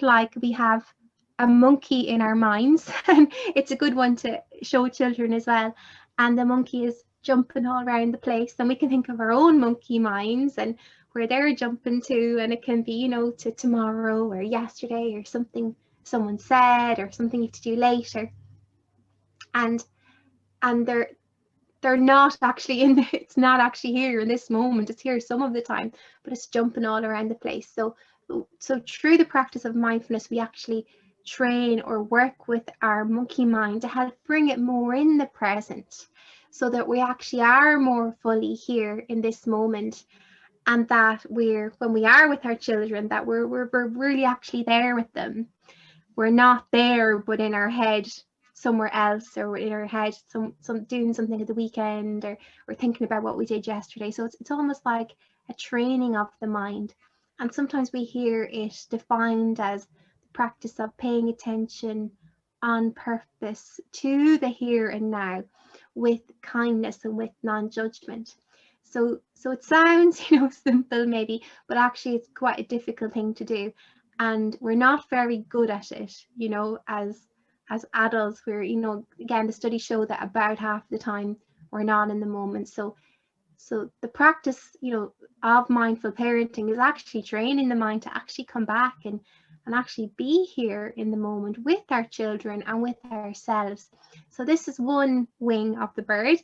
like we have a monkey in our minds, and it's a good one to show children as well. And the monkey is jumping all around the place, and we can think of our own monkey minds and where they're jumping to, and it can be, you know, to tomorrow or yesterday or something someone said or something you have to do later. And they're not actually it's not actually here in this moment. It's here some of the time, but it's jumping all around the place. So through the practice of mindfulness, we actually train or work with our monkey mind to help bring it more in the present, so that we actually are more fully here in this moment, and that when we are with our children, that we're really actually there with them. We're not there but in our head somewhere else, or in our head some doing something at the weekend, or we're thinking about what we did yesterday. So it's almost like a training of the mind. And sometimes we hear it defined as the practice of paying attention on purpose to the here and now, with kindness and with non-judgment. So it sounds, you know, simple maybe, but actually it's quite a difficult thing to do, and we're not very good at it, you know, as adults. We're, you know, again, the studies show that about half the time we're not in the moment. So the practice, you know, of mindful parenting is actually training the mind to actually come back and actually be here in the moment with our children and with ourselves. So this is one wing of the bird.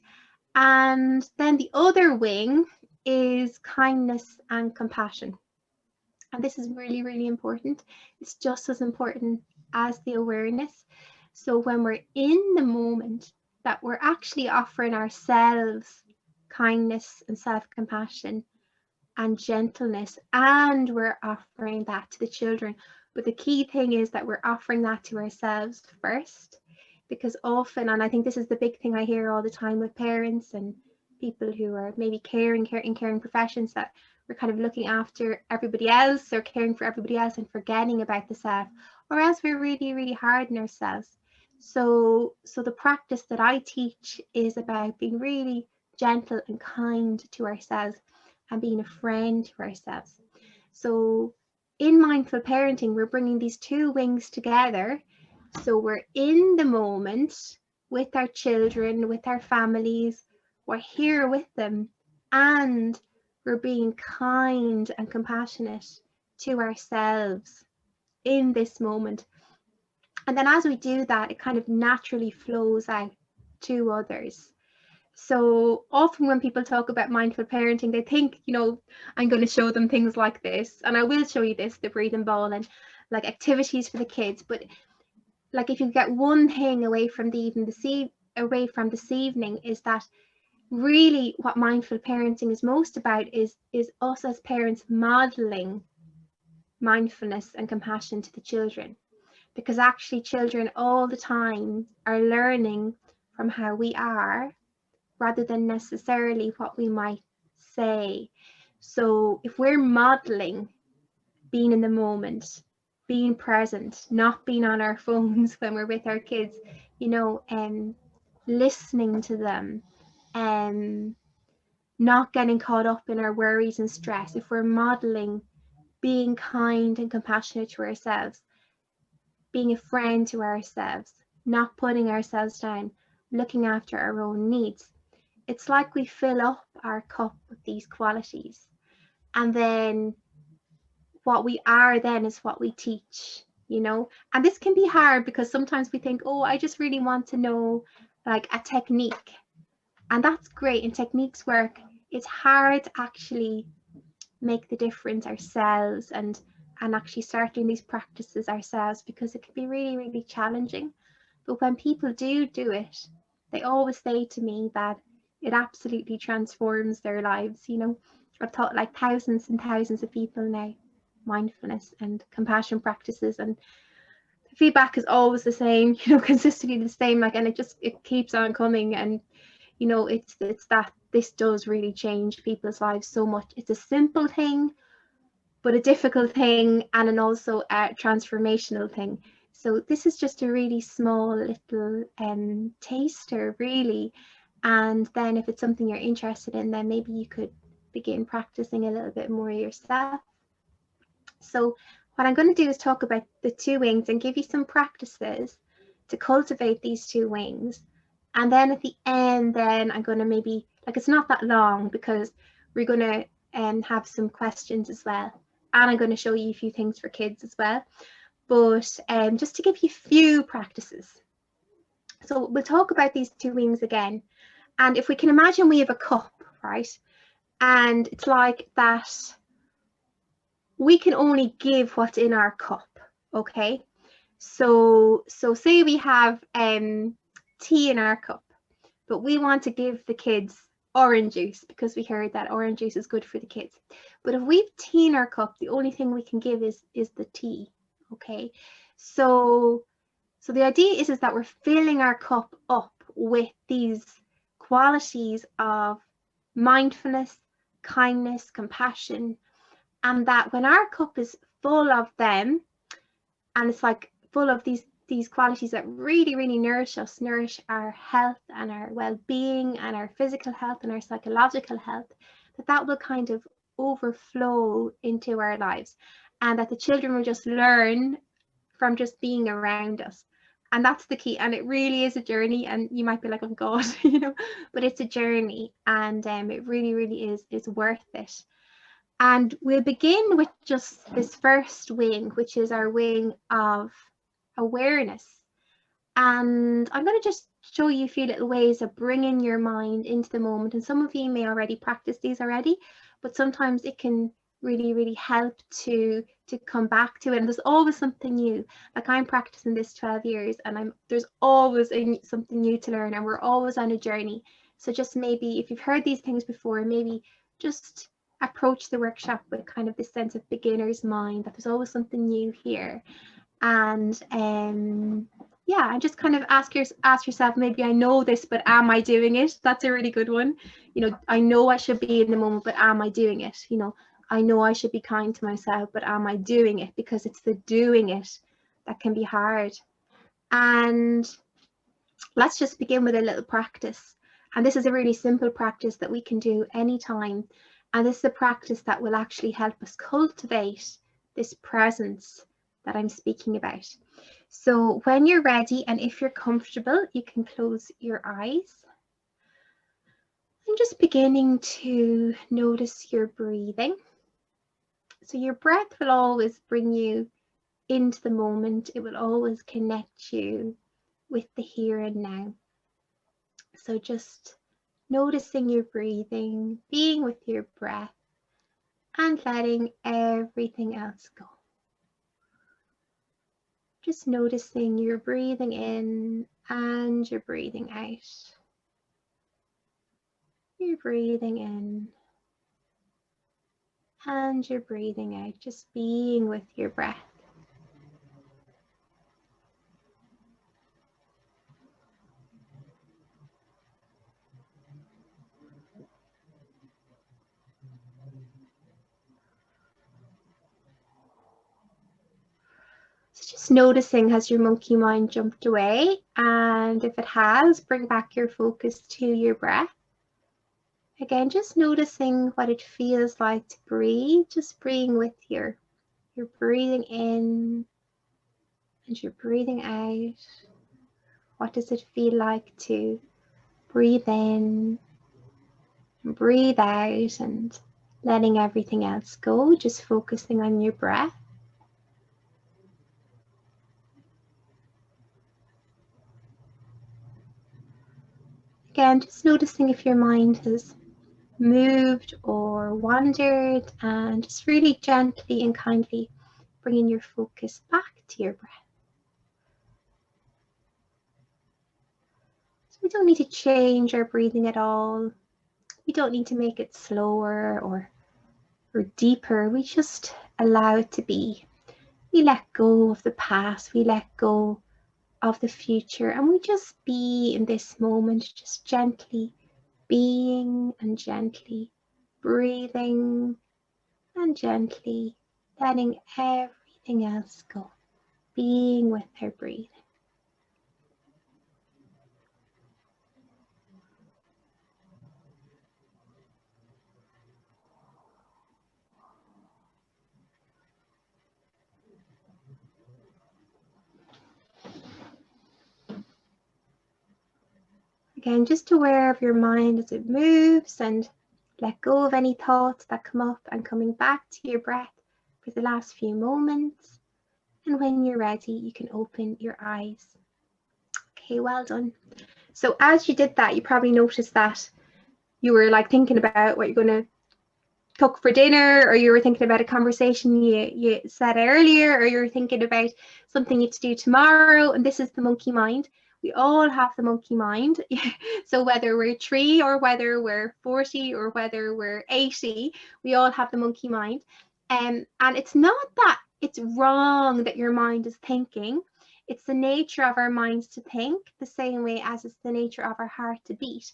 And then the other wing is kindness and compassion. And this is really, really important. It's just as important as the awareness. So when we're in the moment, that we're actually offering ourselves kindness and self-compassion and gentleness, and we're offering that to the children. But the key thing is that we're offering that to ourselves first, because often, and I think this is the big thing I hear all the time with parents and people who are maybe caring professions, that we're kind of looking after everybody else or caring for everybody else and forgetting about the self, or else we're really, really hard on ourselves. So the practice that I teach is about being really gentle and kind to ourselves and being a friend to ourselves. So in mindful parenting, we're bringing these two wings together. So we're in the moment with our children, with our families, we're here with them, and we're being kind and compassionate to ourselves in this moment. And then as we do that, it kind of naturally flows out to others. So often when people talk about mindful parenting, they think, you know, I'm going to show them things like this, and I will show you this, the breathing ball and like activities for the kids. But like, if you get one thing away from this evening, is that really what mindful parenting is most about is us as parents modeling mindfulness and compassion to the children, because actually children all the time are learning from how we are rather than necessarily what we might say. So if we're modeling being in the moment, being present, not being on our phones when we're with our kids, you know, and listening to them, and not getting caught up in our worries and stress, if we're modeling being kind and compassionate to ourselves, being a friend to ourselves, not putting ourselves down, looking after our own needs, it's like we fill up our cup with these qualities. And then what we are then is what we teach, you know. And this can be hard because sometimes we think, oh, I just really want to know like a technique. And that's great, and techniques work. It's hard to actually make the difference ourselves and actually start doing these practices ourselves, because it can be really, really challenging. But when people do it, they always say to me that it absolutely transforms their lives. You know, I've taught like thousands and thousands of people now mindfulness and compassion practices, and the feedback is always the same, you know, consistently the same, like, and it keeps on coming. And you know, it's that this does really change people's lives so much. It's a simple thing, but a difficult thing, and an also a transformational thing. So this is just a really small little taster, really. And then if it's something you're interested in, then maybe you could begin practicing a little bit more yourself. So What I'm going to do is talk about the two wings and give you some practices to cultivate these two wings. And then at the end, then I'm going to maybe, like, it's not that long because we're going to have some questions as well. And I'm going to show you a few things for kids as well. But just to give you a few practices. So we'll talk about these two wings again. And if we can imagine we have a cup, right? And it's like that we can only give what's in our cup, okay? So say we have tea in our cup, but we want to give the kids orange juice because we heard that orange juice is good for the kids. But if we've tea in our cup, the only thing we can give is the tea, okay? So the idea is that we're filling our cup up with these qualities of mindfulness, kindness, compassion, and that when our cup is full of them, and it's like full of these qualities that really nourish us, nourish our health and our well-being and our physical health and our psychological health, that will kind of overflow into our lives, and that the children will just learn from just being around us. And that's the key. And it really is a journey, and you might be like, oh God, but it's a journey, and it really is worth it. And we'll begin with just this first wing, which is our wing of awareness. And I'm going to just show you a few little ways of bringing your mind into the moment. And some of you may already practice these already, but sometimes it can really help to come back to it. And there's always something new. Like, I'm practicing this 12 years, and there's always something new to learn, and we're always on a journey. So just maybe if you've heard these things before, maybe just approach the workshop with kind of this sense of beginner's mind, that there's always something new here. And yeah, and just kind of ask yourself, maybe I know this, but am I doing it? That's a really good one. I know I should be in the moment, but am I doing it? I know I should be kind to myself, but am I doing it? Because it's the doing it that can be hard. And let's just begin with a little practice. And this is a really simple practice that we can do anytime. And this is a practice that will actually help us cultivate this presence that I'm speaking about. So when you're ready, and if you're comfortable, you can close your eyes. And just beginning to notice your breathing. So your breath will always bring you into the moment. It will always connect you with the here and now. So just noticing your breathing, being with your breath, and letting everything else go. Just noticing you're breathing in and you're breathing out. You're breathing in and you're breathing out, just being with your breath. So just noticing, has your monkey mind jumped away? And if it has, bring back your focus to your breath. Again, just noticing what it feels like to breathe, just breathing with you're breathing in and you're breathing out. What does it feel like to breathe in and breathe out, and letting everything else go, just focusing on your breath. Again, just noticing if your mind has moved or wandered, and just really gently and kindly bringing your focus back to your breath. So we don't need to change our breathing at all. We don't need to make it slower or deeper. We just allow it to be. We let go of the past, we let go of the future, and we just be in this moment, just gently being and gently breathing and gently letting everything else go, being with her breathing. Again, just aware of your mind as it moves, and let go of any thoughts that come up, and coming back to your breath for the last few moments. And when you're ready, you can open your eyes. Okay, well done. So as you did that, you probably noticed that you were like thinking about what you're going to cook for dinner, or you were thinking about a conversation you said earlier, or you're thinking about something you have to do tomorrow. And this is the monkey mind. We all have the monkey mind. So whether we're 3 or whether we're 40 or whether we're 80, we all have the monkey mind. And it's not that it's wrong that your mind is thinking. It's the nature of our minds to think, the same way as it's the nature of our heart to beat.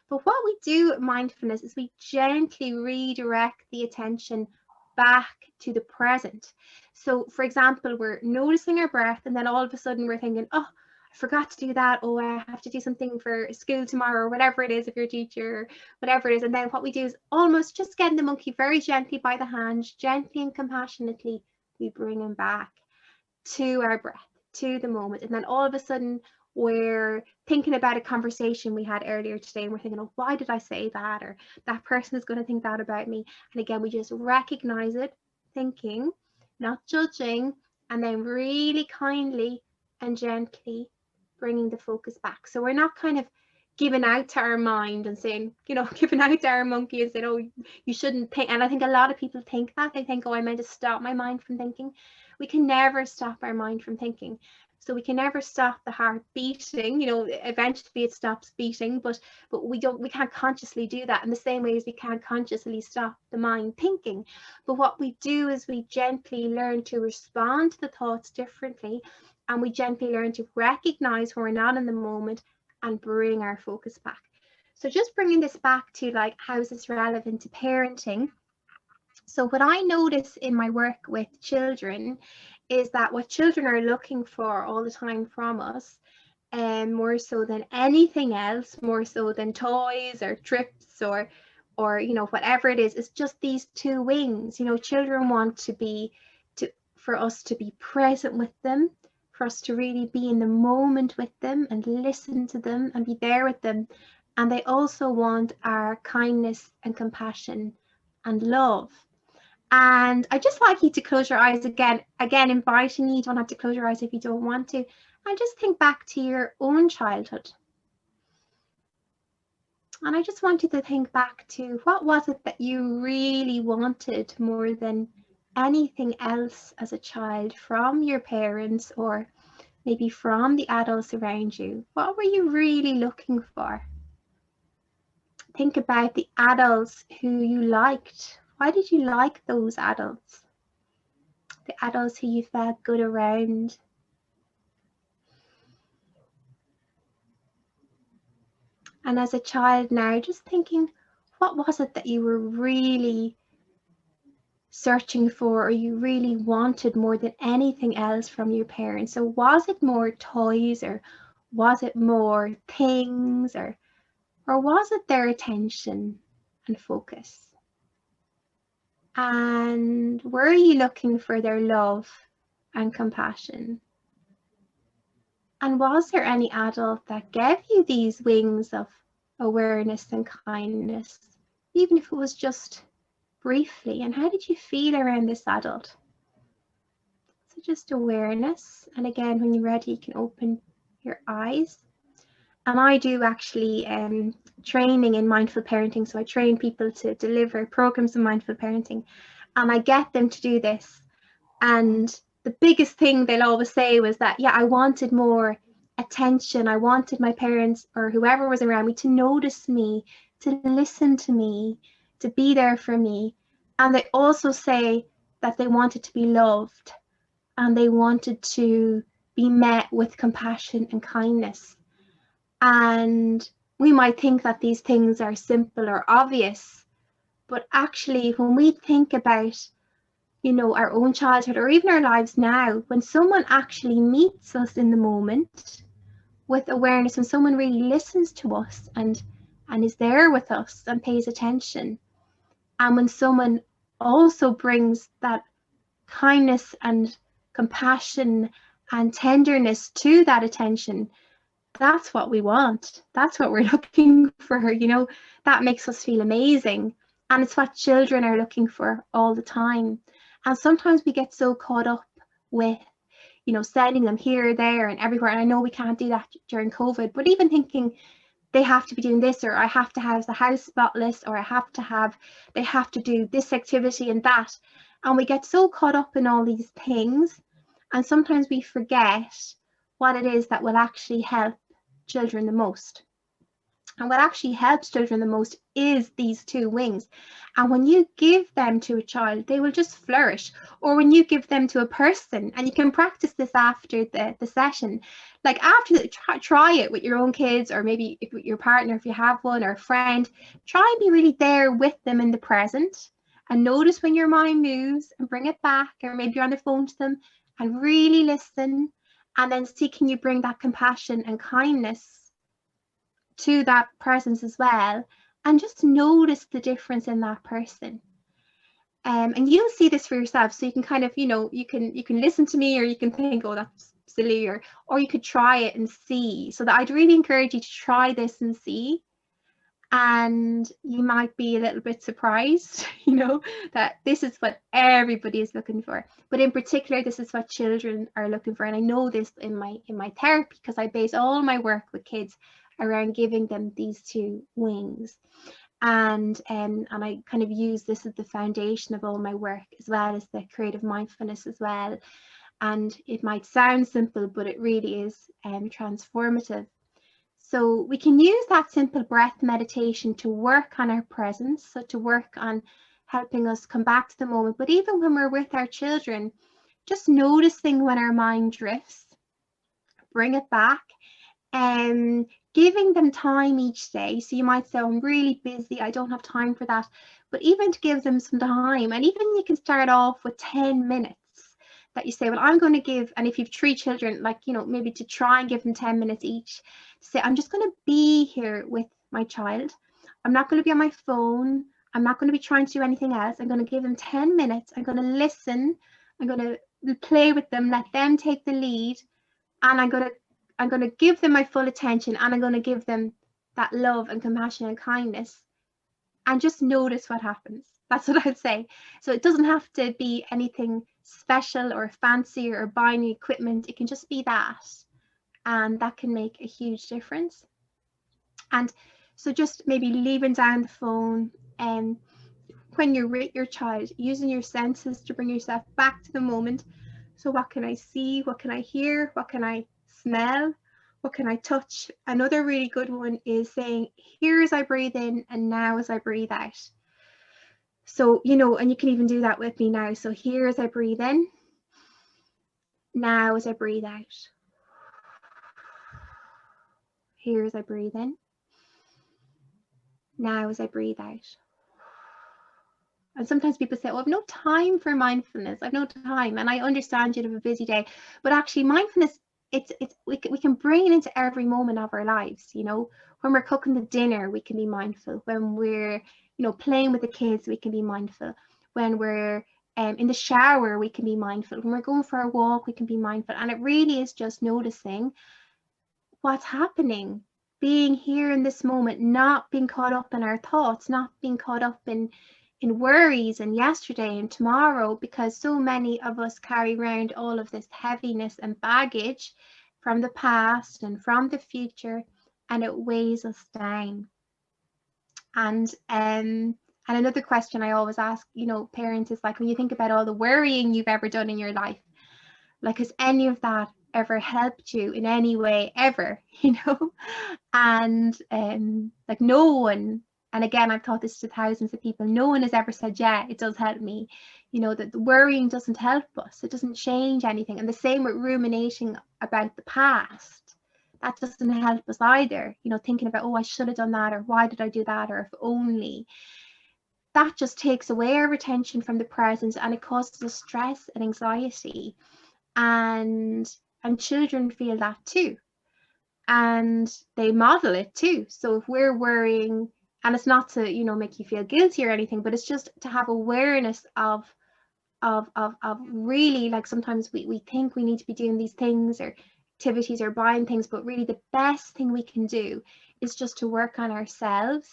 But what we do at mindfulness is we gently redirect the attention back to the present. So, for example, we're noticing our breath, and then all of a sudden we're thinking, oh, I forgot to do that. Oh, I have to do something for school tomorrow, or whatever it is, if you're a teacher, or whatever it is. And then what we do is almost just getting the monkey very gently by the hand, gently and compassionately, we bring him back to our breath, to the moment. And then all of a sudden we're thinking about a conversation we had earlier today, and we're thinking, oh, why did I say that? Or that person is going to think that about me. And again, we just recognize it, thinking, not judging, and then really kindly and gently bringing the focus back. So we're not kind of giving out to our mind and saying, giving out to our monkey and saying, oh, you shouldn't think. And I think a lot of people think that. They think, oh, I meant to stop my mind from thinking. We can never stop our mind from thinking. So we can never stop the heart beating. Eventually it stops beating, but we can't consciously do that in the same way as we can't consciously stop the mind thinking. But what we do is we gently learn to respond to the thoughts differently, and we gently learn to recognize when we're not in the moment and bring our focus back. So just bringing this back to like, how is this relevant to parenting? So what I notice in my work with children is that what children are looking for all the time from us, more so than anything else, more so than toys or trips or whatever it is just these 2 wings. Children want for us to be present with them, for us to really be in the moment with them and listen to them and be there with them. And they also want our kindness and compassion and love. And I just like you to close your eyes again, inviting you. You don't have to close your eyes if you don't want to. And just think back to your own childhood. And I just want you to think back to, what was it that you really wanted more than anything else as a child from your parents, or maybe from the adults around you? What were you really looking for? Think about the adults who you liked. Why did you like those adults? The adults who you felt good around. And as a child now, just thinking, what was it that you were really searching for, or you really wanted more than anything else from your parents? So was it more toys, or was it more things, or was it their attention and focus? And were you looking for their love and compassion? And was there any adult that gave you these wings of awareness and kindness, even if it was just briefly? And how did you feel around this adult? So just awareness. And again, when you're ready, you can open your eyes. And I do actually training in mindful parenting. So I train people to deliver programs of mindful parenting, and I get them to do this. And the biggest thing they'll always say was that, yeah, I wanted more attention. I wanted my parents or whoever was around me to notice me, to listen to me, to be there for me. And they also say that they wanted to be loved, and they wanted to be met with compassion and kindness. And we might think that these things are simple or obvious, but actually when we think about our own childhood, or even our lives now, when someone actually meets us in the moment with awareness, when someone really listens to us and is there with us and pays attention, and when someone also brings that kindness and compassion and tenderness to that attention, that's what we want. That's what we're looking for, you know, that makes us feel amazing. And it's what children are looking for all the time. And sometimes we get so caught up with, you know, sending them here, there, and everywhere. And I know we can't do that during COVID, but even thinking they have to be doing this, or I have to have the house spotless, or they have to do this activity and that. And we get so caught up in all these things. And sometimes we forget what it is that will actually help children the most. And what actually helps children the most is these two wings. And when you give them to a child, they will just flourish. Or when you give them to a person, and you can practice this after the session, like after try it with your own kids, or maybe with your partner if you have one, or a friend. Try and be really there with them in the present, and notice when your mind moves and bring it back, or maybe you're on the phone to them, and really listen, and then see, can you bring that compassion and kindness to that presence as well, and just notice the difference in that person. And you'll see this for yourself, so you can kind of, you know, you can listen to me, or you can think, oh, that's silly, or you could try it and see. So that I'd really encourage you to try this and see, and you might be a little bit surprised, you know, that this is what everybody is looking for, but in particular this is what children are looking for. And I know this in my therapy, because I base all my work with kids around giving them these two wings. And I kind of use this as the foundation of all my work, as well as the creative mindfulness as well. And it might sound simple, but it really is transformative. So we can use that simple breath meditation to work on our presence, so to work on helping us come back to the moment. But even when we're with our children, just noticing when our mind drifts, bring it back, and giving them time each day. So you might say, I'm really busy, I don't have time for that. But even to give them some time, and even you can start off with 10 minutes that you say, well, I'm going to give, and if you've 3 children, like, you know, maybe to try and give them 10 minutes each, say, I'm just going to be here with my child. I'm not going to be on my phone. I'm not going to be trying to do anything else. I'm going to give them 10 minutes. I'm going to listen. I'm going to play with them, let them take the lead. And I'm going to give them my full attention, and I'm going to give them that love and compassion and kindness, and just notice what happens. That's what I'd say. So it doesn't have to be anything special or fancy or buying equipment. It can just be that. And that can make a huge difference. And so just maybe leaving down the phone, and when you're with your child, using your senses to bring yourself back to the moment. So what can I see? What can I hear? What can I smell? What can I touch? Another really good one is saying, here as I breathe in, and now as I breathe out. So, you know, and you can even do that with me now. So here as I breathe in, now as I breathe out. Here as I breathe in, now as I breathe out. And sometimes people say, oh, I've no time for mindfulness. I've no time. And I understand you have a busy day, but actually mindfulness, we can bring it into every moment of our lives. You know, when we're cooking the dinner, we can be mindful. When we're, you know, playing with the kids, we can be mindful. When we're in the shower, we can be mindful. When we're going for a walk, we can be mindful. And it really is just noticing what's happening, being here in this moment, not being caught up in our thoughts, not being caught up in worries and yesterday and tomorrow, because so many of us carry around all of this heaviness and baggage from the past and from the future, and it weighs us down. And another question I always ask, you know, parents is like, when you think about all the worrying you've ever done in your life, like, has any of that ever helped you in any way ever? You know, and like, no one, and again, I've taught this to thousands of people, no one has ever said, yeah, it does help me. You know, that the worrying doesn't help us, it doesn't change anything. And the same with ruminating about the past, that doesn't help us either. You know, thinking about, oh, I should have done that, or why did I do that, or if only. That just takes away our attention from the present, and it causes us stress and anxiety. And children feel that too, and they model it too. So if we're worrying, and it's not to, you know, make you feel guilty or anything, but it's just to have awareness of really, like, sometimes we think we need to be doing these things, or activities or buying things, but really the best thing we can do is just to work on ourselves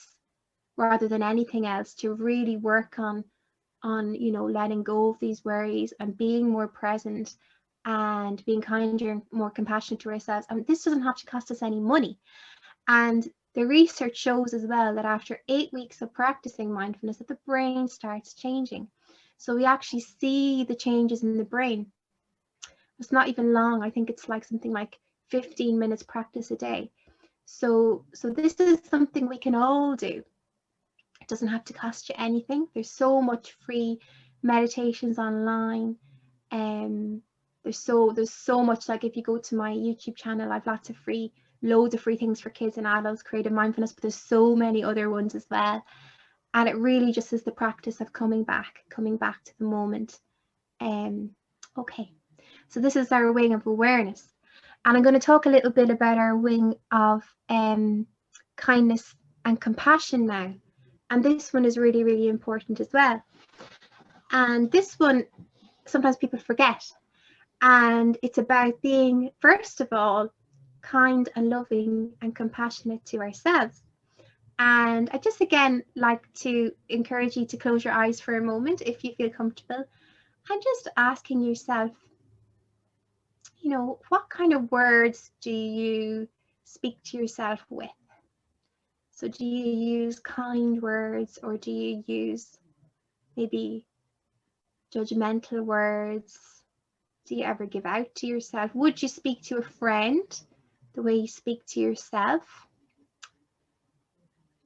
rather than anything else, to really work on letting go of these worries and being more present and being kinder and more compassionate to ourselves. And this doesn't have to cost us any money. And the research shows as well that after 8 weeks of practicing mindfulness, that the brain starts changing. So we actually see the changes in the brain. It's not even long. I think it's like something like 15 minutes practice a day. So this is something we can all do. It doesn't have to cost you anything. There's so much free meditations online. There's so much, like if you go to my YouTube channel, I've loads of free things for kids and adults, creative mindfulness, but there's so many other ones as well. And it really just is the practice of coming back to the moment. Okay, so this is our wing of awareness. And I'm going to talk a little bit about our wing of kindness and compassion now. And this one is really, really important as well. And this one, sometimes people forget. And it's about being, first of all, kind and loving and compassionate to ourselves. And I just again like to encourage you to close your eyes for a moment if you feel comfortable, and just asking yourself, what kind of words do you speak to yourself with? So do you use kind words, or do you use maybe judgmental words? Do you ever give out to yourself? Would you speak to a friend the way you speak to yourself?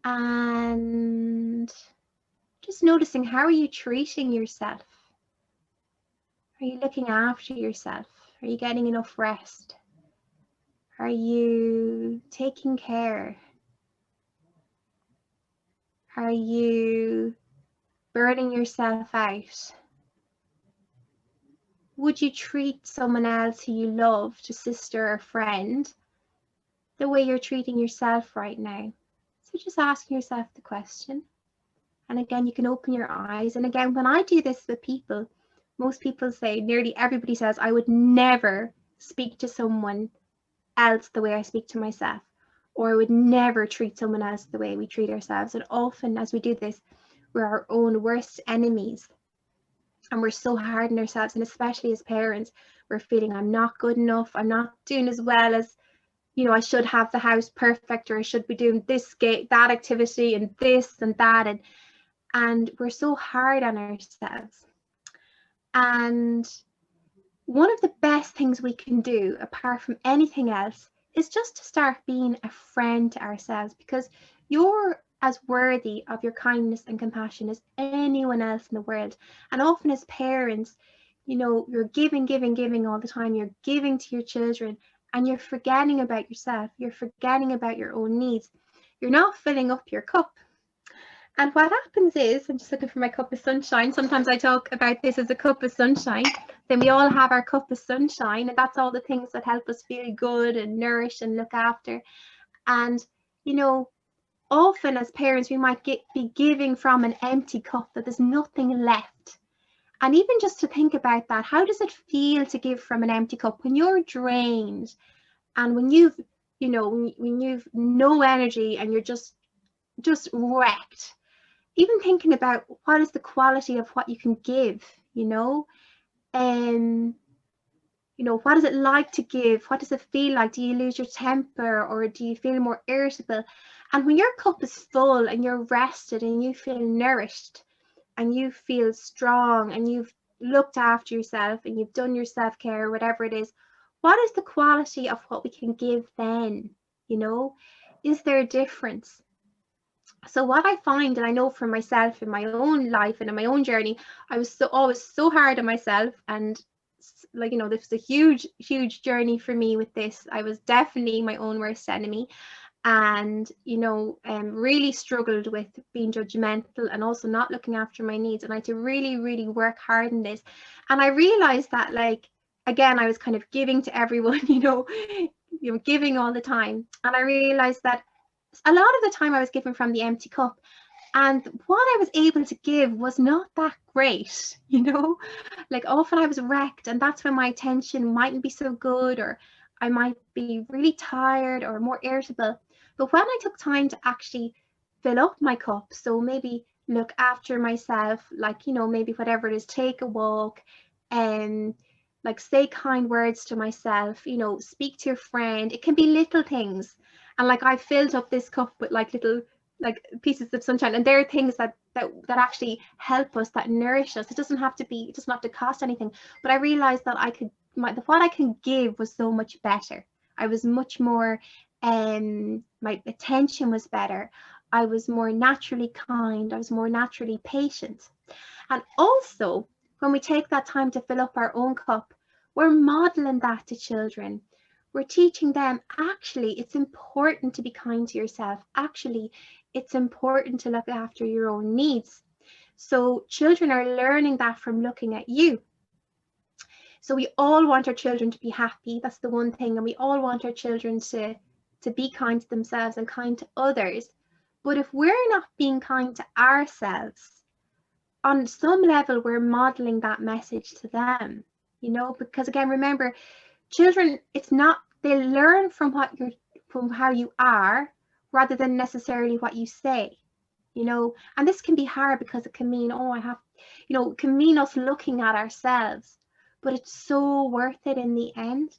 And just noticing, how are you treating yourself? Are you looking after yourself? Are you getting enough rest? Are you taking care? Are you burning yourself out? Would you treat someone else who you love, a sister or friend, the way you're treating yourself right now? So just asking yourself the question. And again, you can open your eyes. And again, when I do this with people, most people say, nearly everybody says, I would never speak to someone else the way I speak to myself, or I would never treat someone else the way we treat ourselves. And often as we do this, we're our own worst enemies. And we're so hard on ourselves. And especially as parents, we're feeling, I'm not good enough. I'm not doing as well as, I should have the house perfect, or I should be doing this, that activity and this and that. And we're so hard on ourselves. And one of the best things we can do, apart from anything else, is just to start being a friend to ourselves, because you're as worthy of your kindness and compassion as anyone else in the world. And often as parents, you're giving all the time. You're giving to your children, and you're forgetting about yourself. You're forgetting about your own needs. You're not filling up your cup. And what happens is, I'm just looking for my cup of sunshine. Sometimes I talk about this as a cup of sunshine. Then we all have our cup of sunshine, and that's all the things that help us feel good and nourish and look after. And, often as parents, we might be giving from an empty cup, that there's nothing left. And even just to think about that, how does it feel to give from an empty cup when you're drained, and when you've no energy and you're just wrecked? Even thinking about what is the quality of what you can give, what is it like to give? What does it feel like? Do you lose your temper, or do you feel more irritable? And when your cup is full and you're rested and you feel nourished and you feel strong and you've looked after yourself and you've done your self-care or whatever it is, what is the quality of what we can give then? Is there a difference? So what I find, and I know for myself in my own life and in my own journey, I was always so hard on myself, and this was a huge journey for me with this. I was definitely my own worst enemy, and really struggled with being judgmental and also not looking after my needs. And I had to really work hard in this. And I realized that, again, I was kind of giving to everyone, giving all the time. And I realized that a lot of the time I was giving from the empty cup, and what I was able to give was not that great. Often I was wrecked, and that's when my attention mightn't be so good, or I might be really tired or more irritable. But when I took time to actually fill up my cup, so maybe look after myself, like, you know, maybe whatever it is, take a walk, and like say kind words to myself, you know, speak to your friend. It can be little things. And like I filled up this cup with like little like pieces of sunshine, and there are things that actually help us, that nourish us. It doesn't have to be, it doesn't have to cost anything. But I realized that I could, what I can give was so much better. I was much more, my attention was better. I was more naturally kind. I was more naturally patient. And also, when we take that time to fill up our own cup, we're modeling that to children. We're teaching them, actually, it's important to be kind to yourself. Actually, it's important to look after your own needs. So children are learning that from looking at you. So we all want our children to be happy. That's the one thing. And we all want our children to be kind to themselves and kind to others. But if we're not being kind to ourselves, on some level, we're modeling that message to them, you know, because again, remember, children, it's not, they learn from from how you are rather than necessarily what you say, you know. And this can be hard because it can mean, oh, I have, you know, it can mean us looking at ourselves, but it's so worth it in the end.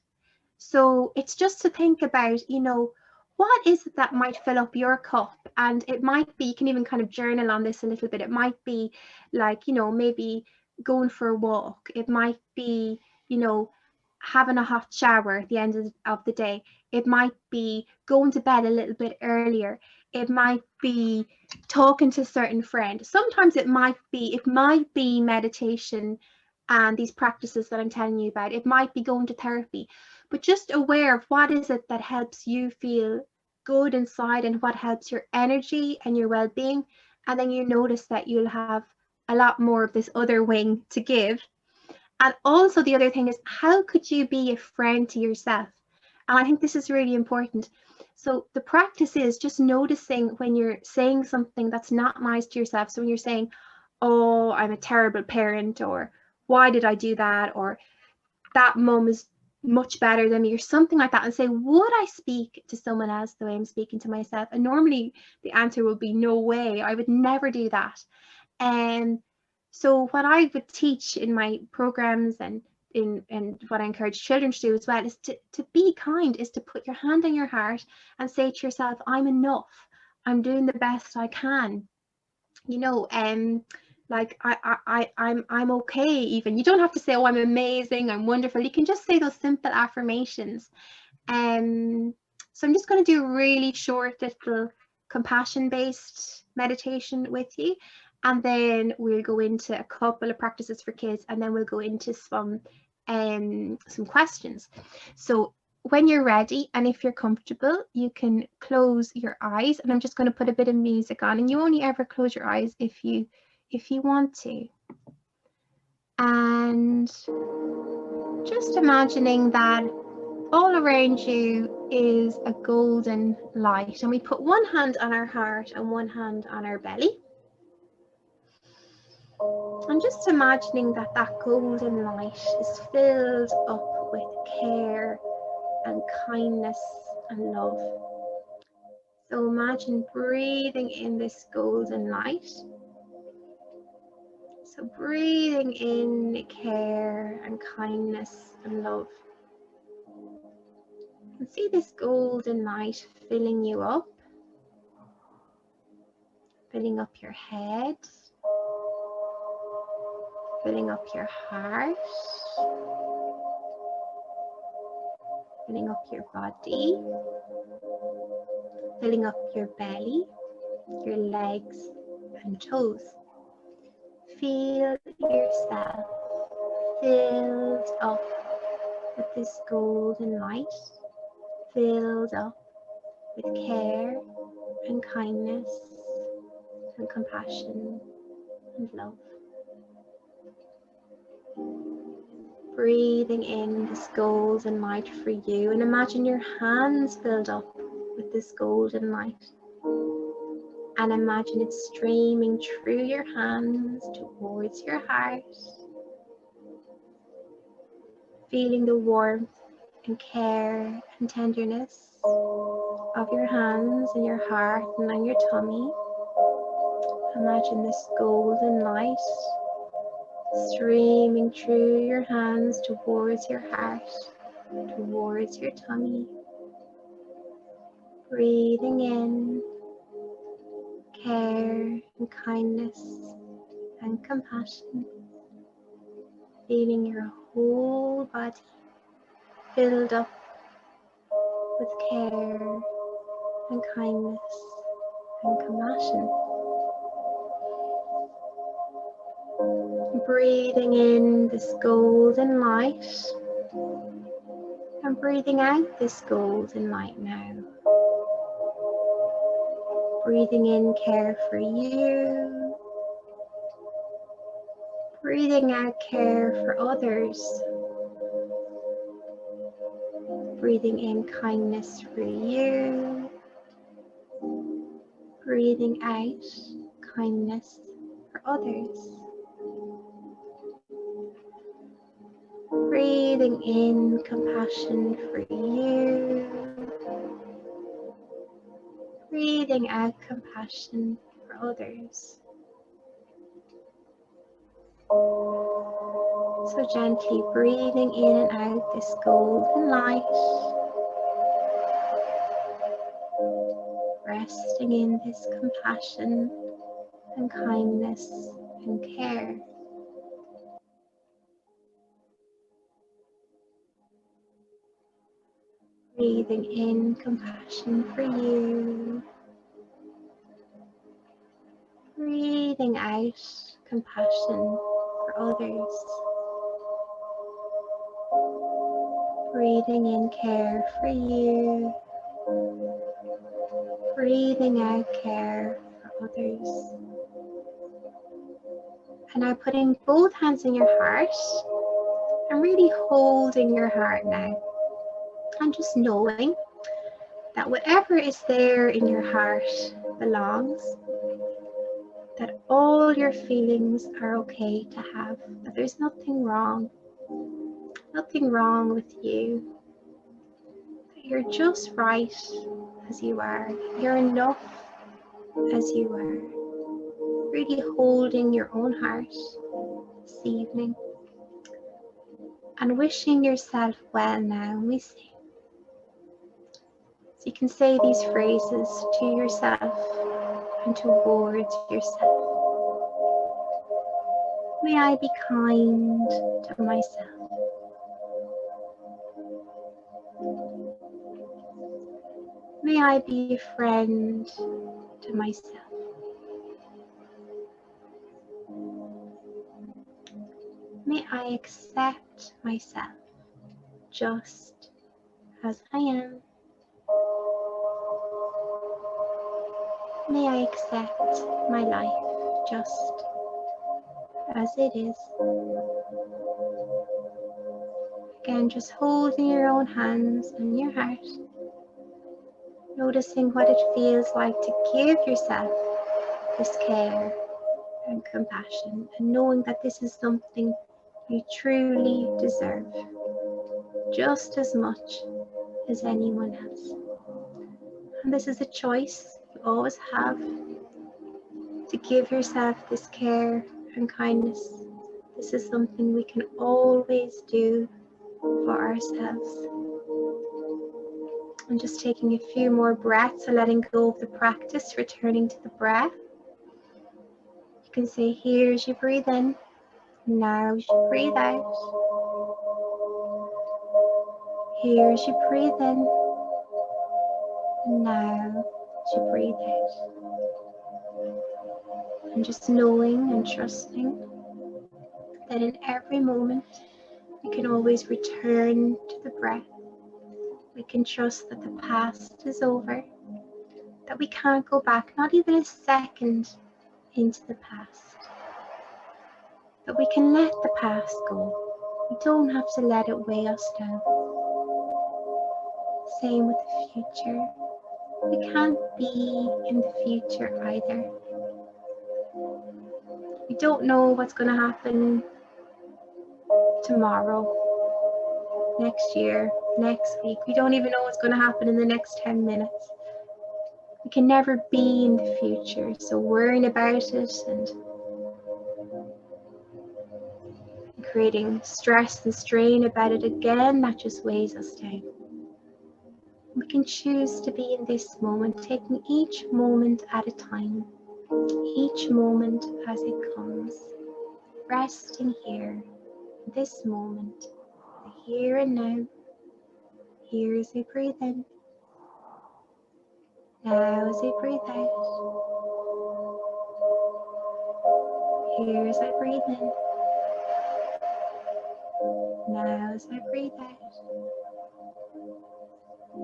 So it's just to think about, you know, what is it that might fill up your cup? And it might be, you can even kind of journal on this a little bit. It might be like, you know, maybe going for a walk. It might be, you know, having a hot shower at the end of the day. It might be going to bed a little bit earlier. It might be talking to a certain friend. Sometimes it might be meditation and these practices that I'm telling you about. It might be going to therapy, but just aware of what is it that helps you feel good inside and what helps your energy and your well-being. And then you notice that you'll have a lot more of this other wing to give. And also the other thing is, how could you be a friend to yourself? And I think this is really important. So the practice is just noticing when you're saying something that's not nice to yourself. So when you're saying, oh, I'm a terrible parent, or why did I do that, or that mum is much better than me, or something like that, and say, would I speak to someone else the way I'm speaking to myself? And normally the answer will be no way, I would never do that. And so what I would teach in my programs and what I encourage children to do as well is to be kind, is to put your hand on your heart and say to yourself, I'm enough, I'm doing the best I can, you know. Like I'm okay. Even you don't have to say, oh, I'm amazing, I'm wonderful. You can just say those simple affirmations. So I'm just going to do a really short little compassion based meditation with you, and then we'll go into a couple of practices for kids, and then we'll go into some questions. So when you're ready and if you're comfortable, you can close your eyes, and I'm just going to put a bit of music on, and you only ever close your eyes if you want to. And just imagining that all around you is a golden light, and we put one hand on our heart and one hand on our belly. I'm just imagining that that golden light is filled up with care and kindness and love. So imagine breathing in this golden light. So breathing in care and kindness and love. And see this golden light filling you up, filling up your head, filling up your heart, filling up your body, filling up your belly, your legs and toes. Feel yourself filled up with this golden light, filled up with care and kindness and compassion and love. Breathing in this golden light for you, and imagine your hands filled up with this golden light, and imagine it streaming through your hands towards your heart, feeling the warmth and care and tenderness of your hands and your heart and on your tummy. Imagine this golden light streaming through your hands towards your heart, towards your tummy. Breathing in care and kindness and compassion, feeling your whole body filled up with care and kindness and compassion. Breathing in this golden light and breathing out this golden light now. Breathing in care for you. Breathing out care for others. Breathing in kindness for you. Breathing out kindness for others. Breathing in compassion for you. Breathing out compassion for others. So gently breathing in and out this golden light. Resting in this compassion and kindness and care. Breathing in compassion for you. Breathing out compassion for others. Breathing in care for you. Breathing out care for others. And now putting both hands in your heart and really holding your heart now. And just knowing that whatever is there in your heart belongs, that all your feelings are okay to have, that there's nothing wrong with you, that you're just right as you are, you're enough as you are. Really holding your own heart this evening and wishing yourself well now. We say, so you can say these phrases to yourself and towards yourself. May I be kind to myself. May I be a friend to myself. May I accept myself just as I am. May I accept my life just as it is. Again, just holding your own hands and your heart, noticing what it feels like to give yourself this care and compassion, and knowing that this is something you truly deserve, just as much as anyone else. And this is a choice you always have, to give yourself this care and kindness. This is something we can always do for ourselves. And just taking a few more breaths and letting go of the practice, returning to the breath. You can say, here as you breathe in, now as you breathe out. Here as you breathe in, and now as you breathe out. And just knowing and trusting that in every moment we can always return to the breath. We can trust that the past is over, that we can't go back, not even a second into the past. That we can let the past go. We don't have to let it weigh us down. Same with the future. We can't be in the future either. We don't know what's going to happen tomorrow, next year, next week. We don't even know what's going to happen in the next 10 minutes. We can never be in the future, so worrying about it and creating stress and strain about it again, that just weighs us down. We can choose to be in this moment, taking each moment at a time, each moment as it comes, resting here, this moment, the here and now. Here as I breathe in, now as I breathe out. Here as I breathe in, now as I breathe out.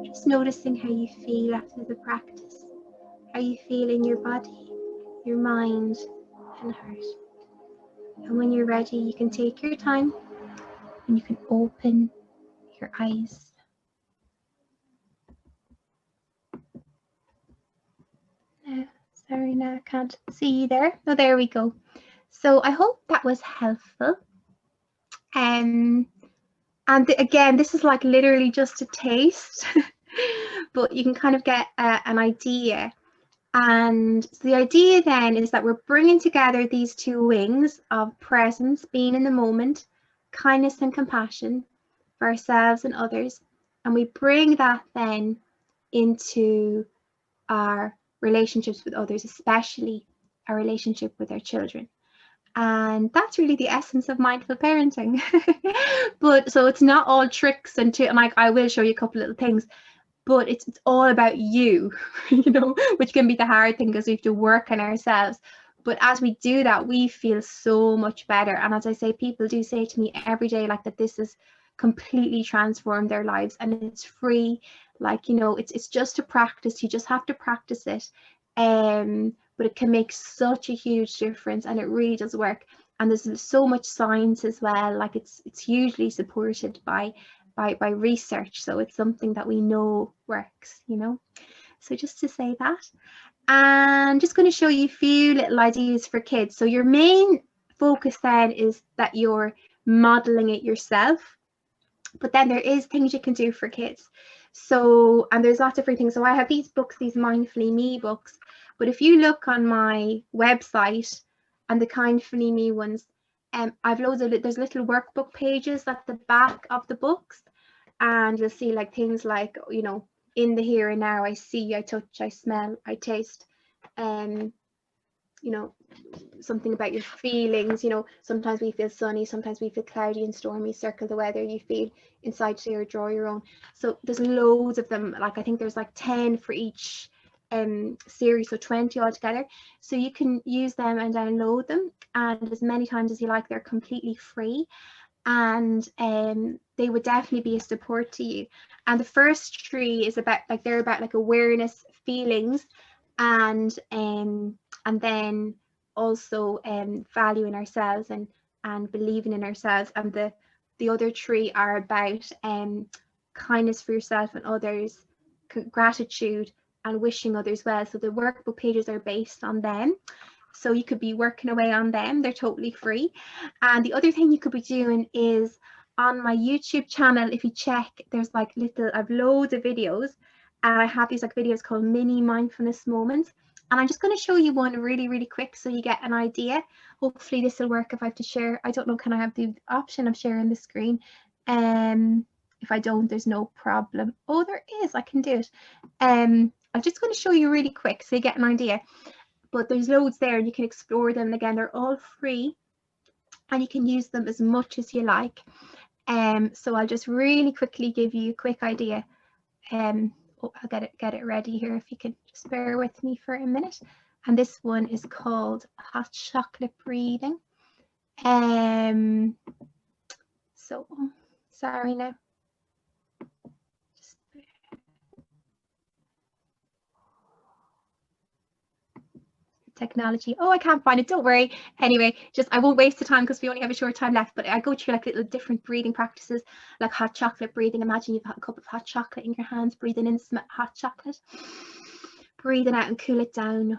Just noticing how you feel after the practice, how you feel in your body, your mind and heart. And when you're ready, you can take your time and you can open your eyes. Sorry, now I can't see you there. Oh, there we go. So I hope that was helpful. And again, this is like literally just a taste, but you can kind of get an idea. And so the idea then is that we're bringing together these two wings of presence, being in the moment, kindness and compassion for ourselves and others. And we bring that then into our relationships with others, especially our relationship with our children. And that's really the essence of mindful parenting. But so it's not all tricks and like I will show you a couple little things, but it's all about you, you know, which can be the hard thing because we have to work on ourselves. But as we do that, we feel so much better. And as I say, people do say to me every day, like, that this has completely transformed their lives, and it's free. Like, you know, it's just a practice. You just have to practice it. But it can make such a huge difference, and it really does work. And there's so much science as well. Like, it's hugely supported by research, so it's something that we know works, you know. So just to say that, and just going to show you a few little ideas for kids. So your main focus then is that you're modeling it yourself, but then there is things you can do for kids. So, and there's lots of different things. So I have these books, these Mindfully Me books, but if you look on my website and the Kindfully Me ones, I've loads of, there's little workbook pages at the back of the books, and you'll see like things like, you know, in the here and now, I see, I touch, I smell, I taste, you know, something about your feelings. You know, sometimes we feel sunny, sometimes we feel cloudy and stormy. Circle the weather you feel inside today, or draw your own. So there's loads of them. Like, I think there's like 10 for each series, so 20 altogether. So you can use them and download them, and as many times as you like. They're completely free, and they would definitely be a support to you. And the first three is about, like, they're about like awareness, feelings, and then also valuing ourselves and believing in ourselves. And the other three are about kindness for yourself and others, gratitude, and wishing others well. So the workbook pages are based on them, so you could be working away on them. They're totally free. And the other thing you could be doing is on my YouTube channel, if you check, there's like I've loads of videos, and I have these like videos called mini mindfulness moments. And I'm just going to show you one really, really quick so you get an idea. Hopefully this will work if I have to share. I don't know, can I have the option of sharing the screen? If I don't, there's no problem. Oh, there is, I can do it. I'm just going to show you really quick so you get an idea. But there's loads there, and you can explore them. And again, they're all free, and you can use them as much as you like. So I'll just really quickly give you a quick idea. Oh, I'll get it ready here, if you can just bear with me for a minute. And this one is called hot chocolate breathing. So sorry now. Technology. Oh, I can't find it. Don't worry. Anyway, just I won't waste the time because we only have a short time left. But I go through like little different breathing practices, like hot chocolate breathing. Imagine you've got a cup of hot chocolate in your hands, breathing in hot chocolate, breathing out and cool it down.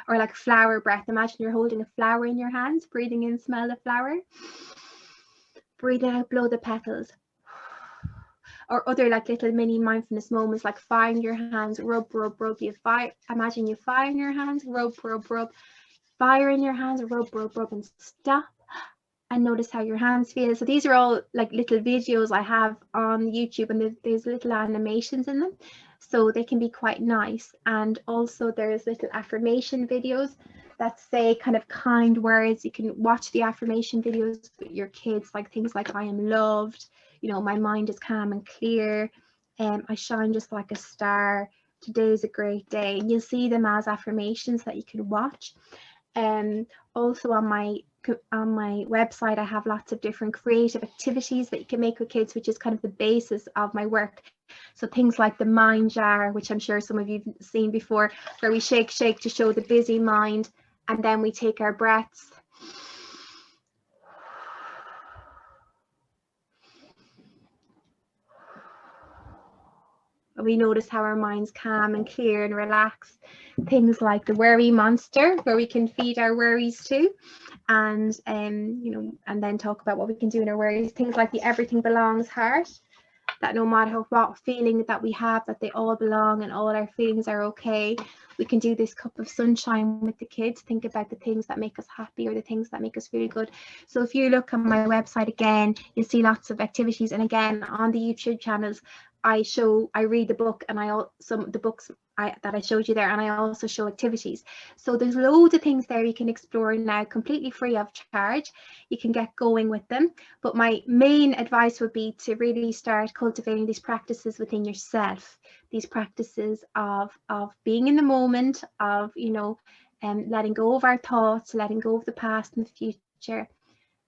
Or like flower breath. Imagine you're holding a flower in your hands, breathing in, smell the flower. Breathing out, blow the petals. or other like little mini mindfulness moments, like fire in your hands, rub, rub, rub. You fire, imagine you fire in your hands, rub, rub, rub, fire in your hands, rub, rub, rub, and stop and notice how your hands feel. So these are all like little videos I have on YouTube, and there's little animations in them, so they can be quite nice. And also there's little affirmation videos that say kind of kind words. You can watch the affirmation videos with your kids, like things like I am loved, you know, my mind is calm and clear, I shine just like a star, today is a great day. And you'll see them as affirmations that you can watch. Also on my website, I have lots of different creative activities that you can make with kids, which is kind of the basis of my work. So things like the mind jar, which I'm sure some of you've seen before, where we shake, shake to show the busy mind, and then we take our breaths. We notice how our mind's calm and clear and relaxed. Things like the worry monster, where we can feed our worries to, and you know, and then talk about what we can do in our worries. Things like the everything belongs heart, that no matter what feeling that we have, that they all belong and all our feelings are okay. We can do this cup of sunshine with the kids, think about the things that make us happy or the things that make us feel good. So if you look on my website again, you'll see lots of activities. And again, on the YouTube channels, I read the book, and some of the books that I showed you there, and I also show activities. So there's loads of things there you can explore now, completely free of charge. You can get going with them. But my main advice would be to really start cultivating these practices within yourself, these practices of being in the moment, of, you know, letting go of our thoughts, letting go of the past and the future,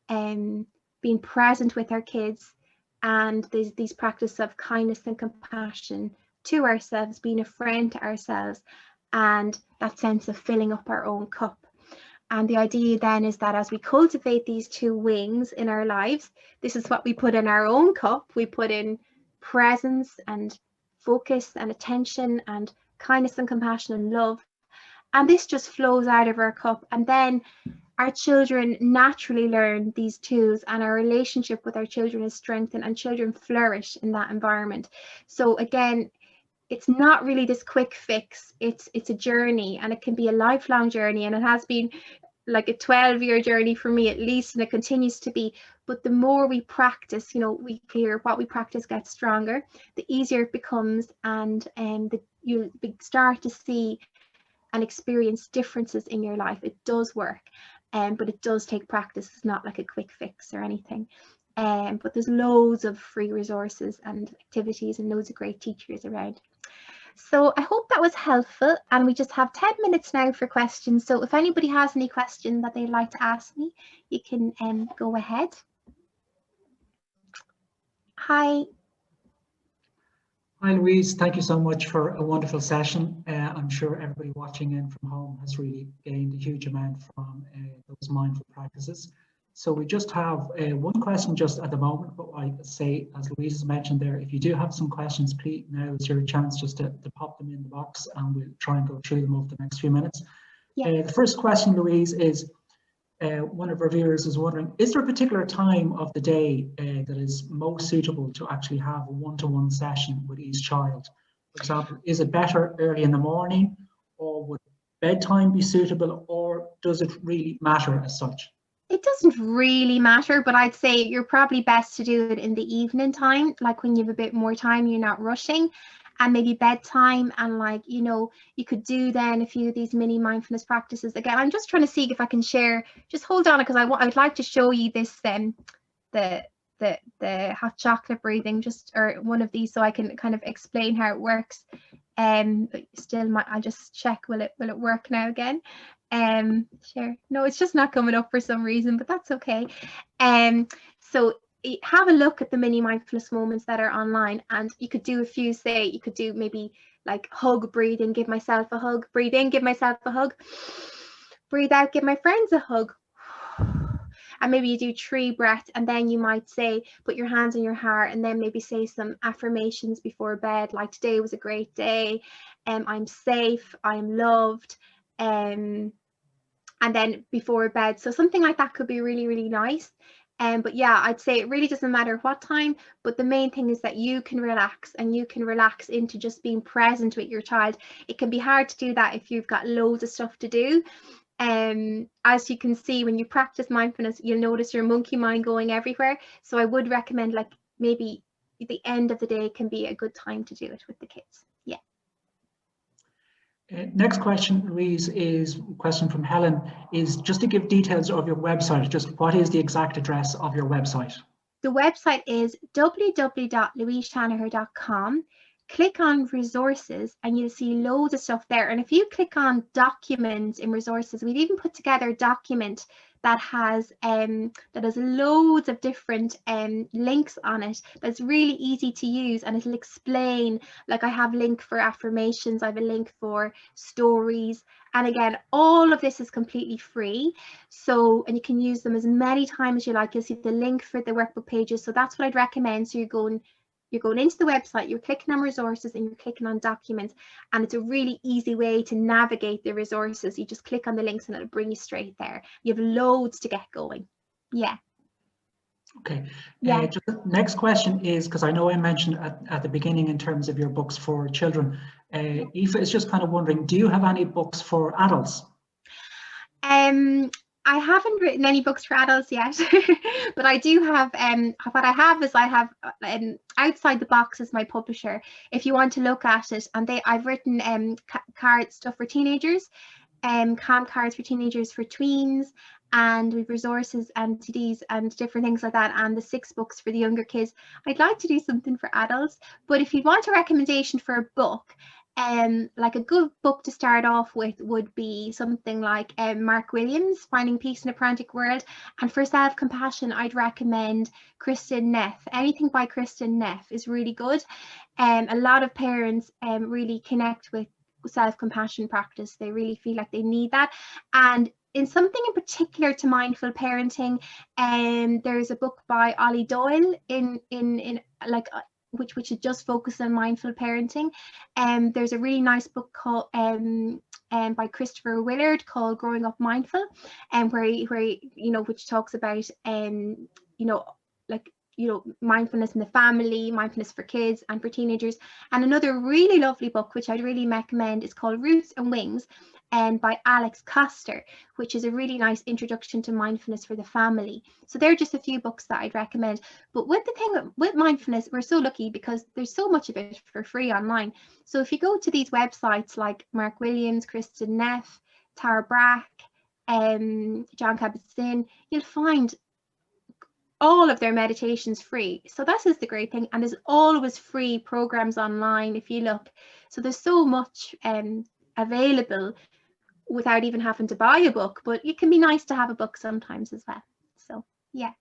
and being present with our kids. And there's these practices of kindness and compassion to ourselves, being a friend to ourselves, and that sense of filling up our own cup. And the idea then is that as we cultivate these two wings in our lives, this is what we put in our own cup. We put in presence and focus and attention and kindness and compassion and love. And this just flows out of our cup. And then our children naturally learn these tools, and our relationship with our children is strengthened, and children flourish in that environment. So again, it's not really this quick fix. It's a journey, and it can be a lifelong journey, and it has been like a 12-year journey for me at least, and it continues to be. But the more we practice, you know, we hear what we practice gets stronger, the easier it becomes, and you start to see and experience differences in your life. It does work, but it does take practice. It's not like a quick fix or anything. But there's loads of free resources and activities and loads of great teachers around. So I hope that was helpful, and we just have 10 minutes now for questions. So if anybody has any question that they'd like to ask me, you can go ahead. Hi. Hi Louise, thank you so much for a wonderful session. I'm sure everybody watching in from home has really gained a huge amount from those mindful practices. So we just have one question just at the moment, but I say, as Louise has mentioned there, if you do have some questions, please, now is your chance just to pop them in the box, and we'll try and go through them over the next few minutes. Yeah. The first question, Louise, is one of our viewers is wondering, is there a particular time of the day that is most suitable to actually have a one-to-one session with each child? For example, is it better early in the morning, or would bedtime be suitable, or does it really matter as such? It doesn't really matter, but I'd say you're probably best to do it in the evening time, like when you have a bit more time, you're not rushing, and maybe bedtime. And like, you know, you could do then a few of these mini mindfulness practices. Again, I'm just trying to see if I can share, just hold on, because I'd like to show you this, the hot chocolate breathing, just, or one of these, so I can kind of explain how it works. But still, I'll just check, will it work now again? Sure. No, it's just not coming up for some reason, but that's okay. So have a look at the mini mindfulness moments that are online, and you could do a few. Say you could do maybe like hug breathing, give myself a hug, breathe in, give myself a hug, breathe out, give my friends a hug. And maybe you do 3 breaths, and then you might say, put your hands on your heart, and then maybe say some affirmations before bed, like today was a great day, I'm safe, I'm loved, and then before bed. So something like that could be really, really nice. But yeah, I'd say it really doesn't matter what time, but the main thing is that you can relax, and you can relax into just being present with your child. It can be hard to do that if you've got loads of stuff to do. As you can see, when you practice mindfulness, you'll notice your monkey mind going everywhere. So I would recommend, like, maybe the end of the day can be a good time to do it with the kids. Yeah. Next question, Louise, is a question from Helen, is just to give details of your website. Just what is the exact address of your website? The website is www.louiseshanagher.com. Click on resources and you'll see loads of stuff there. And if you click on documents in resources, we've even put together a document that has loads of different links on it that's really easy to use, and it'll explain, like, I have a link for affirmations, I have a link for stories, and again, all of this is completely free. So, and you can use them as many times as you like. You'll see the link for the workbook pages. So that's what I'd recommend. So you're going into the website, you're clicking on resources, and you're clicking on documents, and it's a really easy way to navigate the resources. You just click on the links and it'll bring you straight there. You have loads to get going. Yeah. Okay. Yeah. Just the next question is, because I know I mentioned at the beginning in terms of your books for children, Aoife is just kind of wondering, do you have any books for adults? I haven't written any books for adults yet, but I do have, what I have is I have Outside the Box is my publisher. If you want to look at it, and I've written card stuff for teenagers, calm cards for teenagers, for tweens, and with resources and TDs and different things like that, and the 6 books for the younger kids. I'd like to do something for adults, but if you want a recommendation for a book, like a good book to start off with would be something like Mark Williams, Finding Peace in a Frantic World. And for self-compassion, I'd recommend Kristin Neff. Anything by Kristin Neff is really good. A lot of parents really connect with self-compassion practice. They really feel like they need that. And in something in particular to mindful parenting, there's a book by Ollie Doyle in which is just focused on mindful parenting. There's a really nice book called by Christopher Willard called Growing Up Mindful, and where which talks about mindfulness in the family, mindfulness for kids and for teenagers. And another really lovely book which I'd really recommend is called Roots and Wings, by Alex Coster, which is a really nice introduction to mindfulness for the family. So they're just a few books that I'd recommend. But with the thing with mindfulness, we're so lucky because there's so much of it for free online. So if you go to these websites like Mark Williams, Kristin Neff, Tara Brach, John Kabat-Zinn, you'll find all of their meditations free. So that is the great thing. And there's always free programs online if you look. So there's so much available without even having to buy a book, but it can be nice to have a book sometimes as well. So yeah.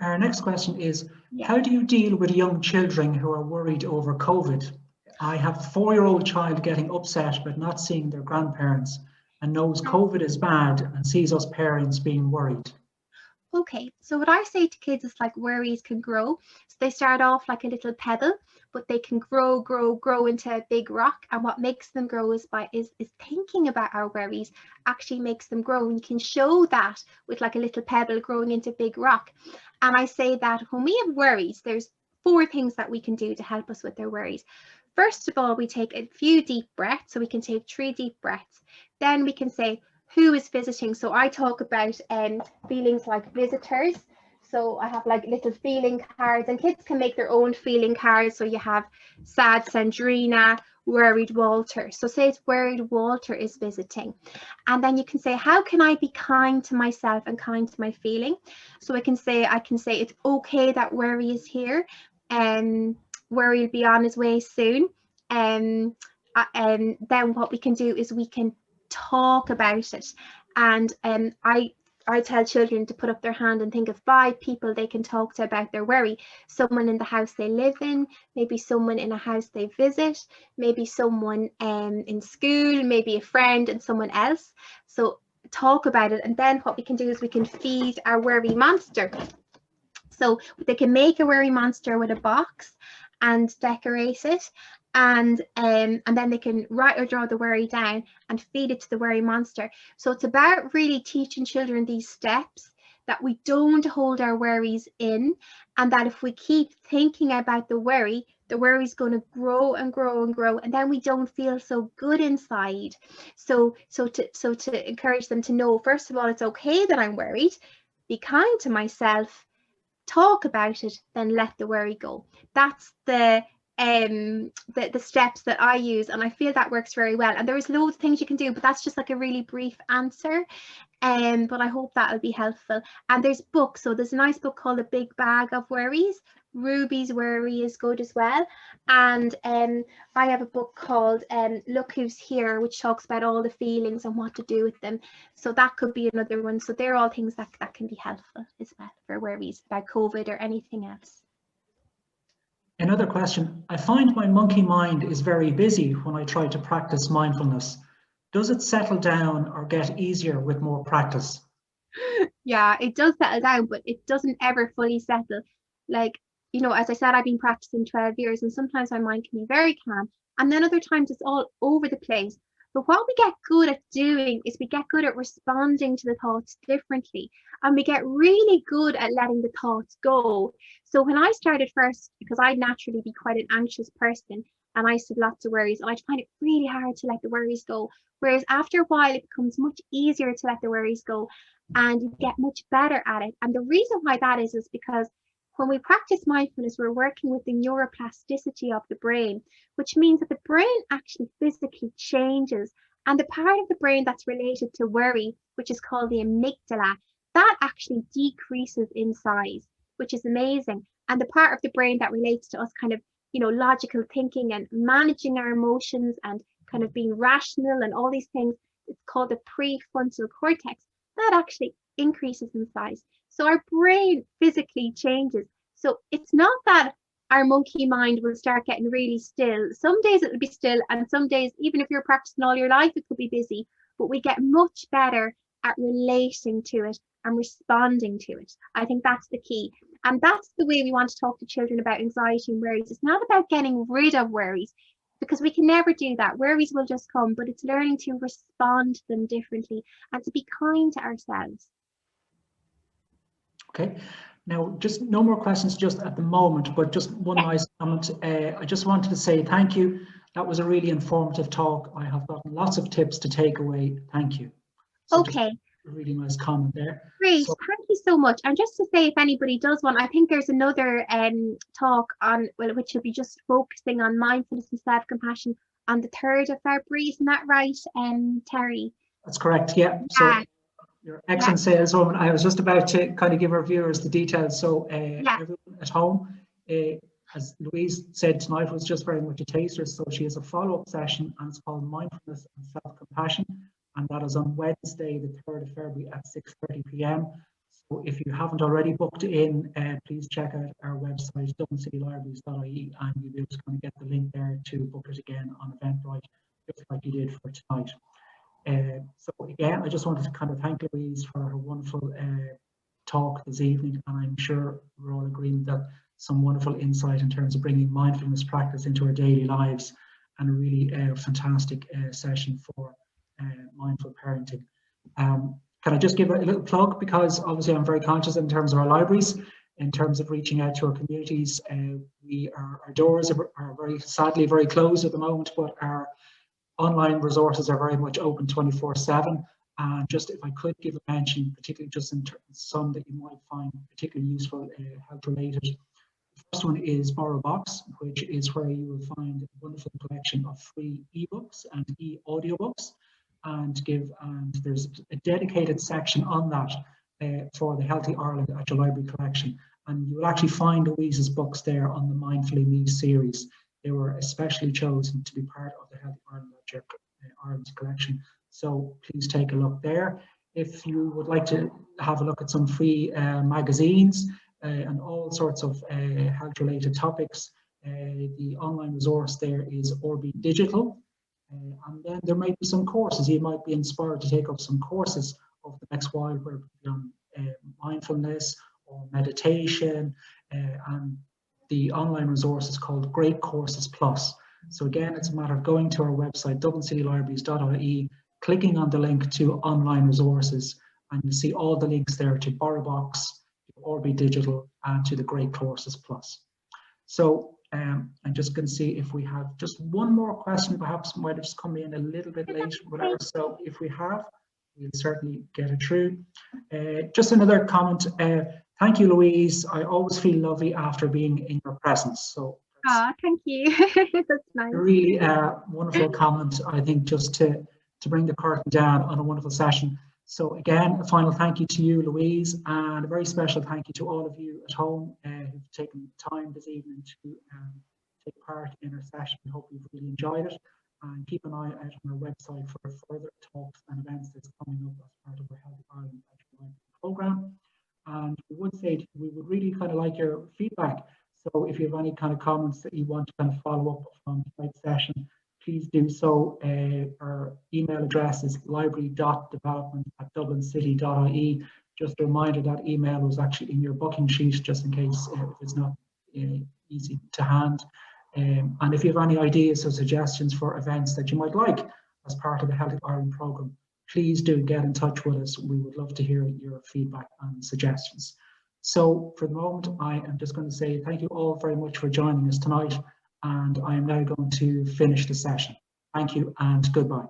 Our next question is, how do you deal with young children who are worried over COVID? I have a 4-year-old child getting upset about not seeing their grandparents and knows COVID is bad and sees us parents being worried. Okay, so what I say to kids is, like, worries can grow. So they start off like a little pebble, but they can grow into a big rock. And what makes them grow is thinking about our worries actually makes them grow. And you can show that with like a little pebble growing into a big rock. And I say that when we have worries, there's 4 things that we can do to help us with their worries. First of all, we take a few deep breaths. So we can take 3 deep breaths. Then we can say, who is visiting? So I talk about feelings like visitors. So I have like little feeling cards, and kids can make their own feeling cards. So you have sad Sandrina, worried Walter. So say it's worried Walter is visiting. And then you can say, how can I be kind to myself and kind to my feeling? So I can say it's okay that worry is here, and worry will be on his way soon. And then what we can do is we can talk about it. And I tell children to put up their hand and think of 5 people they can talk to about their worry. Someone in the house they live in, maybe someone in a house they visit, maybe someone in school, maybe a friend and someone else. So talk about it. And then what we can do is we can feed our worry monster. So they can make a worry monster with a box and decorate it. And then they can write or draw the worry down and feed it to the worry monster. So it's about really teaching children these steps that we don't hold our worries in, and that if we keep thinking about the worry's going to grow and grow and grow, and then we don't feel so good inside. So to encourage them to know, first of all, it's okay that I'm worried, be kind to myself, talk about it, then let the worry go. That's the steps that I use, and I feel that works very well. And there is loads of things you can do, but that's just like a really brief answer. But I hope that'll be helpful. And there's books. So there's a nice book called A Big Bag of Worries. Ruby's Worry is good as well. And I have a book called Look Who's Here, which talks about all the feelings and what to do with them. So that could be another one. So they're all things that can be helpful as well for worries about COVID or anything else. Another question. I find my monkey mind is very busy when I try to practice mindfulness. Does it settle down or get easier with more practice? Yeah, it does settle down, but it doesn't ever fully settle. Like, you know, as I said, I've been practicing 12 years, and sometimes my mind can be very calm, and then other times it's all over the place. But what we get good at doing is we get good at responding to the thoughts differently, and we get really good at letting the thoughts go. So when I started first, because I'd naturally be quite an anxious person, and I used to have lots of worries, and I'd find it really hard to let the worries go. Whereas after a while, it becomes much easier to let the worries go, and you get much better at it. And the reason why that is because when we practice mindfulness, we're working with the neuroplasticity of the brain, which means that the brain actually physically changes. And the part of the brain that's related to worry, which is called the amygdala, that actually decreases in size, which is amazing. And the part of the brain that relates to us kind of, you know, logical thinking and managing our emotions and kind of being rational and all these things, it's called the prefrontal cortex, that actually increases in size. So our brain physically changes. So it's not that our monkey mind will start getting really still. Some days it'll be still, and some days, even if you're practicing all your life, it could be busy. But we get much better at relating to it and responding to it. I think that's the key. And that's the way we want to talk to children about anxiety and worries. It's not about getting rid of worries, because we can never do that. Worries will just come, but it's learning to respond to them differently and to be kind to ourselves. Okay. Now, just no more questions just at the moment, but just one nice comment. I just wanted to say thank you. That was a really informative talk. I have gotten lots of tips to take away. Thank you. So okay. A really nice comment there. Great, so, thank you so much. And just to say, if anybody does want, I think there's another talk on, well, which will be just focusing on mindfulness and self-compassion on the 3rd of February. Isn't that right, Terry? That's correct, yeah. So you're excellent saleswoman. I was just about to kind of give our viewers the details. So everyone at home, as Louise said tonight, was just very much a taster. So she has a follow-up session, and it's called Mindfulness and Self-Compassion. And that is on Wednesday, the 3rd of February at 6:30 p.m. So if you haven't already booked in, please check out our website, dublincitylibraries.ie, and you'll be able to kind of get the link there to book it again on Eventbrite, just like you did for tonight. So again, I just wanted to kind of thank Louise for her wonderful talk this evening, and I'm sure we're all agreeing that some wonderful insight in terms of bringing mindfulness practice into our daily lives, and a really fantastic session for mindful parenting. Can I just give a little plug, because obviously I'm very conscious in terms of our libraries, in terms of reaching out to our communities. Our doors are very sadly very closed at the moment, but our online resources are very much open 24/7. And just if I could give a mention, particularly just in some that you might find particularly useful, health related. The first one is Borrow Box, which is where you will find a wonderful collection of free ebooks and e-audiobooks, and there's a dedicated section on that for the Healthy Ireland at your library collection. And you will actually find Louise's books there on the Mindfully Me series. They were especially chosen to be part of the Healthy Ireland at your Ireland's collection. So please take a look there. If you would like to have a look at some free magazines and all sorts of health-related topics, the online resource there is Orbi Digital. And then there might be some courses. You might be inspired to take up some courses over the next while, whether it be on mindfulness or meditation, and the online resource is called Great Courses Plus. So again, it's a matter of going to our website, dublincitylibraries.ie, clicking on the link to online resources, and you'll see all the links there to BorrowBox, to Orbi Digital, and to the Great Courses Plus. So I'm just going to see if we have just one more question, perhaps might have just come in a little bit late, whatever. So if we have, we'll certainly get it through. Just another comment. Thank you, Louise. I always feel lovely after being in your presence. So thank you. That's nice. Really wonderful comment, I think, just to bring the curtain down on a wonderful session. So again, a final thank you to you, Louise, and a very special thank you to all of you at home who've taken time this evening to take part in our session. We hope you've really enjoyed it, and keep an eye out on our website for further talks and events that's coming up as part of our Healthy Ireland program. And we would say we would really kind of like your feedback. So if you have any kind of comments that you want to kind of follow up from tonight's session, please do so. Our email address is library.development@dublincity.ie. Just a reminder that email was actually in your booking sheet, just in case if it's not easy to hand. And if you have any ideas or suggestions for events that you might like as part of the Healthy Ireland programme, please do get in touch with us. We would love to hear your feedback and suggestions. So for the moment, I am just going to say thank you all very much for joining us tonight, and I am now going to finish the session. Thank you and goodbye.